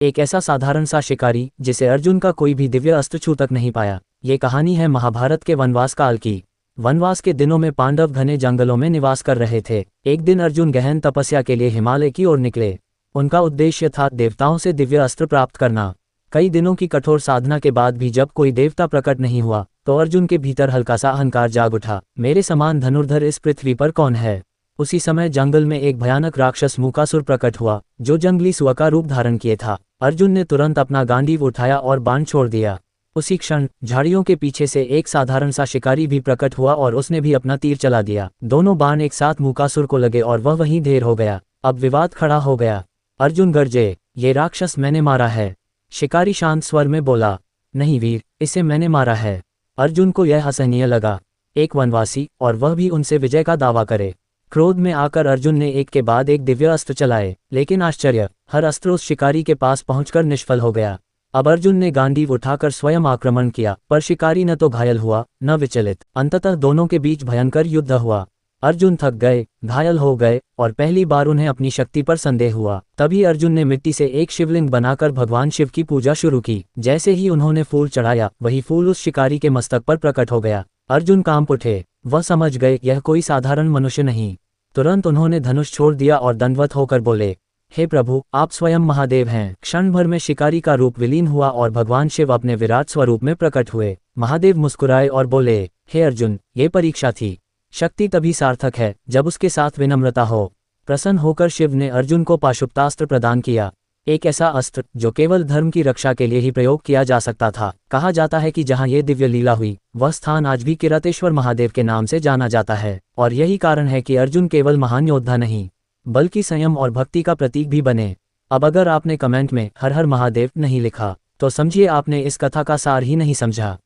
एक ऐसा साधारण सा शिकारी जिसे अर्जुन का कोई भी दिव्य अस्त्र छू तक नहीं पाया। ये कहानी है महाभारत के वनवास काल की। वनवास के दिनों में पांडव घने जंगलों में निवास कर रहे थे। एक दिन अर्जुन गहन तपस्या के लिए हिमालय की ओर निकले। उनका उद्देश्य था देवताओं से दिव्य अस्त्र प्राप्त करना। कई दिनों की कठोर साधना के बाद भी जब कोई देवता प्रकट नहीं हुआ तो अर्जुन के भीतर हल्का सा अहंकार जाग उठा। मेरे समान धनुर्धर इस पृथ्वी पर कौन है? उसी समय जंगल में एक भयानक राक्षस मूकासुर प्रकट हुआ जो जंगली सुअर का रूप धारण किए था। अर्जुन ने तुरंत अपना गांडीव उठाया और बाण छोड़ दिया। उसी क्षण झाड़ियों के पीछे से एक साधारण सा शिकारी भी प्रकट हुआ और उसने भी अपना तीर चला दिया। दोनों बाण एक साथ मूकासुर को लगे और वह वहीं ढेर हो गया। अब विवाद खड़ा हो गया। अर्जुन गरजे, ये राक्षस मैंने मारा है। शिकारी शांत स्वर में बोला, नहीं वीर, इसे मैंने मारा है। अर्जुन को यह असहनीय लगा, एक वनवासी और वह भी उनसे विजय का दावा करे। क्रोध में आकर अर्जुन ने एक के बाद एक दिव्य अस्त्र चलाए, लेकिन आश्चर्य, हर अस्त्र उस शिकारी के पास पहुंचकर निष्फल हो गया। अब अर्जुन ने गांडीव उठाकर स्वयं आक्रमण किया, पर शिकारी न तो घायल हुआ न विचलित। अंततः दोनों के बीच भयंकर युद्ध हुआ। अर्जुन थक गए, घायल हो गए और पहली बार उन्हें अपनी शक्ति पर संदेह हुआ। तभी अर्जुन ने मिट्टी से एक शिवलिंग बनाकर भगवान शिव की पूजा शुरू की। जैसे ही उन्होंने फूल चढ़ाया, वही फूल उस शिकारी के मस्तक पर प्रकट हो गया। अर्जुन कांप उठे। वह समझ गए यह कोई साधारण मनुष्य नहीं। तुरंत उन्होंने धनुष छोड़ दिया और दंडवत होकर बोले, हे प्रभु, आप स्वयं महादेव हैं। क्षण भर में शिकारी का रूप विलीन हुआ और भगवान शिव अपने विराट स्वरूप में प्रकट हुए। महादेव मुस्कुराए और बोले, हे अर्जुन, ये परीक्षा थी। शक्ति तभी सार्थक है जब उसके साथ विनम्रता हो। प्रसन्न होकर शिव ने अर्जुन को पाशुपतास्त्र प्रदान किया, एक ऐसा अस्त्र जो केवल धर्म की रक्षा के लिए ही प्रयोग किया जा सकता था। कहा जाता है कि जहां ये दिव्य लीला हुई वह स्थान आज भी किरातेश्वर महादेव के नाम से जाना जाता है। और यही कारण है कि अर्जुन केवल महान योद्धा नहीं बल्कि संयम और भक्ति का प्रतीक भी बने। अब अगर आपने कमेंट में हर हर महादेव नहीं लिखा तो समझिए आपने इस कथा का सार ही नहीं समझा।